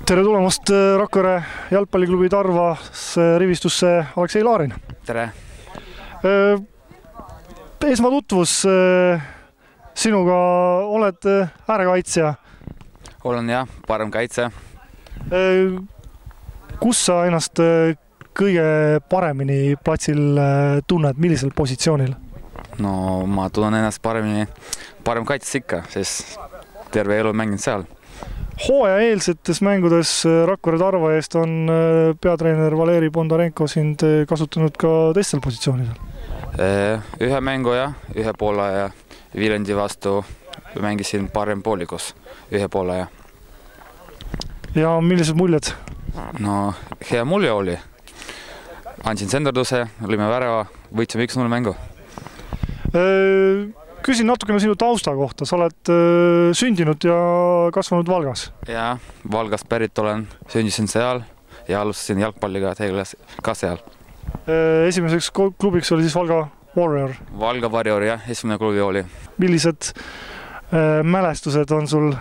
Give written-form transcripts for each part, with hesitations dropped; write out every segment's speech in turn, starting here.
Tere tulemast Rakvere jalgpalliklubi Tarvas rivistusse Aleksei Laarin. Tere! Esmatutvus sinuga, oled äärekaitsja. Olen jah, parem kaitse. Kus sa ennast kõige paremini platsil tunned, millisel positsioonil? No ma tunnen ennast parem kaitses ikka, sest terve elu mängin seal. Hooaja eelsetes mängudes Rakvere Tarva eest on peatreener Valeri Bondarenko sind kasutanud ka teistel positsioonidel. Ühe mängu ja ühe poole ja Viljandi vastu mängisin parem poolikus ühe poole ja. Ja millised muljed? No hea mulje oli. Andsin senderduse, olime värava, võitsime 1-0 mängu. Küsin natukene sinu tausta kohta. Sa oled sündinud ja kasvanud Valgas. Ja, Valgast pärit olen, sündisin seal ja alustasin jalgpalliga ka seal. Esimeseks klubiks oli siis Valga Warrior. Valga Warrior, jah, esimene klubi oli. Millised mälestused on sul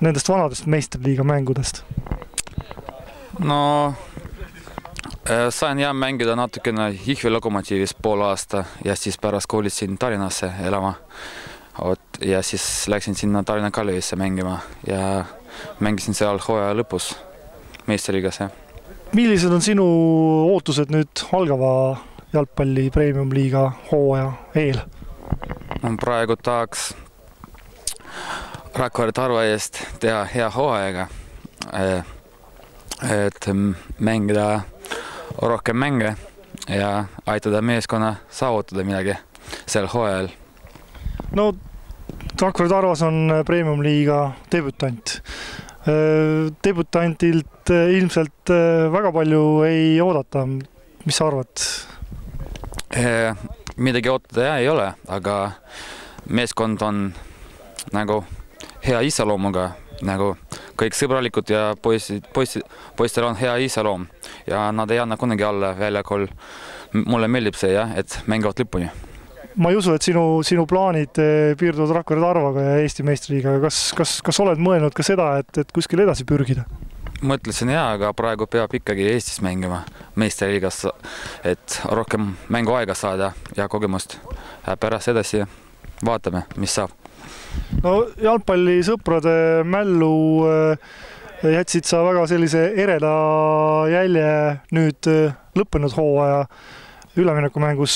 nendest vanadest meistriliiga mängudest? No, sain jah mängida natukene Jõhvi Lokomotiivis pool aasta ja siis pärast koolitsin Tallinnasse elama. Ja siis läksin sinna Tallinna Kalevisse mängima ja mängisin seal hooaja lõpus meistriliigas. Millised on sinu ootused nüüd algava jalgpalli premium-liiga hooaja eel? Praegu tahaks Rakvere Tarva eest teha hea hooajaga, et mängida rohkem mänge ja aitada meeskonna saavutada midagi sel hooajal. No, Rakvere Tarvas on premium-liiga debütant. Debütantilt ilmselt väga palju ei oodata. Mis sa arvad? Midagi ootada ei ole, aga meeskond on nagu hea iseloomuga, nagu kõik sõbralikud ja poistel on hea iseloom ja nad ei anna kunagi alla väljakul. Mulle meeldib see, et mängivad lõpuni. Ma ei usu, et sinu plaanid piirduvad Rakvere Tarvaga ja Eesti meistriliigaga. Kas oled mõelnud ka seda, et kuskil edasi pürgida? Mõtlesin aga praegu peab ikkagi Eestis mängima meistriliigas, et rohkem mänguaega saada ja kogemust. Pärast edasi vaatame, mis saab. No, jalgpallisõprade mällu jätsid sa väga sellise ereda jälje nüüd lõppenud hooaja üleminekumängus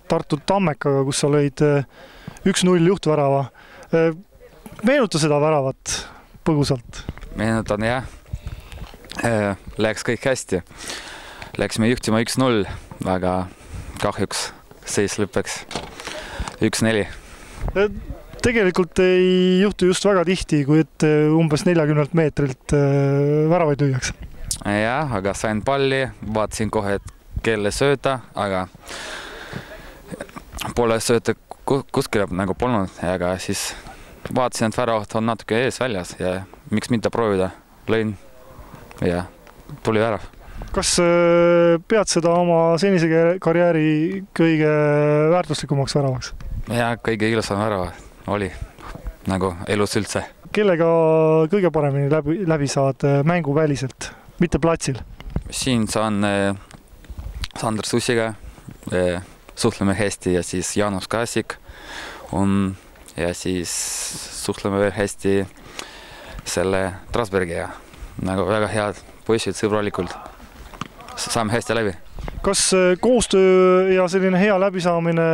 Tartu Tammekaga, kus sa lõid 1-0 juhtvärava. Meenuta seda väravat põgusalt? Meenutan jah. Läks kõik hästi. Läksime juhtima 1-0, aga kahjuks seis lõpeks 1-4. Tegelikult ei juhtu just väga tihti, kui et umbes 40 meetrilt väravaid lüüakse. Jah, aga sain palli, vaatasin kohe, et kelle sööta, aga pole sööta kuskile nagu polnud, aga siis vaatasin, et väravat on natuke ees väljas ja miks mitte proovida, lõin ja tuli värav. Kas pead seda oma senise karjääri kõige väärtuslikumaks väravaks? Ja kõige ilusam värav oli nagu elus üldse. Kellega kõige paremini läbi saad mänguväliselt, mitte platsil? Siin saan Sander Sussiga, suhtleme hästi ja siis Jaanus Kaasik on ja siis suhtleme veel hästi selle Trasbergiga. Nagu väga head poisid sõbralikult. Saame hästi läbi. Kas koostöö ja selline hea läbisaamine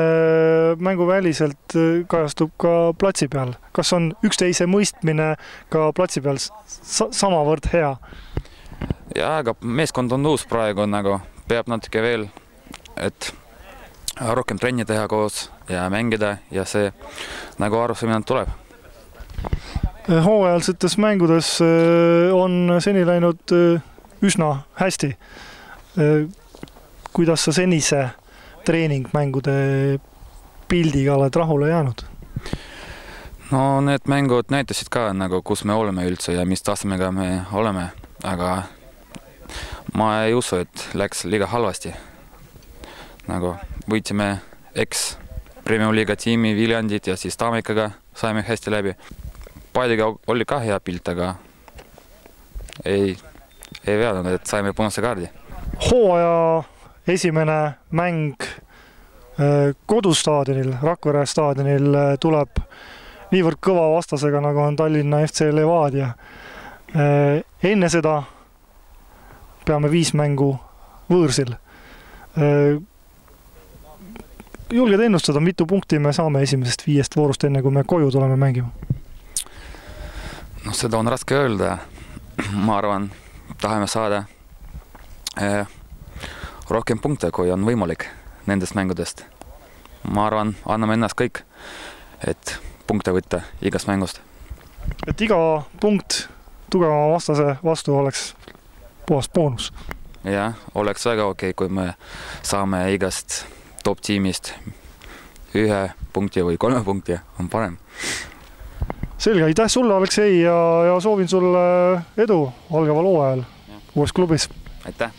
mänguväliselt kajastub ka platsi peal? Kas on üksteise mõistmine ka platsi peal samavõrd hea? Ja, aga meeskond on uus praegu, nagu peab natuke veel, et rohkem trenni teha koos ja mängida ja see nagu arusaamine tuleb. Hooajalsetes mängudes on seni läinud üsna hästi. Kuidas sa senise treeningmängude pildiga oled rahule jäänud? No need mängud näitasid ka, nagu, kus me oleme üldse ja mis tasemega me oleme, aga ma ei usu, et läks liiga halvasti. Nagu võitsime premium-liiga tiimi Viljandit ja siis Tammekaga saime hästi läbi. Paidega oli ka hea pilt, aga ei veadanud, et saime punase kaardi. Hooaja esimene mäng kodustaadionil, Rakvere staadionil tuleb niivõrd kõva vastasega, nagu on Tallinna FC Levadia. Enne seda peame 5 mängu võõrsil. Julged ennustada, mitu punkti me saame esimesest 5 voorust enne, kui me koju tuleme mängima? No seda on raske öelda. Ma arvan, tahame saada rohkem punkte, kui on võimalik nendest mängudest. Ma arvan, anname ennast kõik, et punkte võtta igast mängust. Et iga punkt tugeva vastase vastu oleks puhas boonus. Ja, oleks väga okei, kui me saame igast top-tiimist 1 punkti või 3 punkti, on parem. Selge, aitäh sulle, Aleksei, ja soovin sulle edu algaval hooajal uues klubis. Aitäh!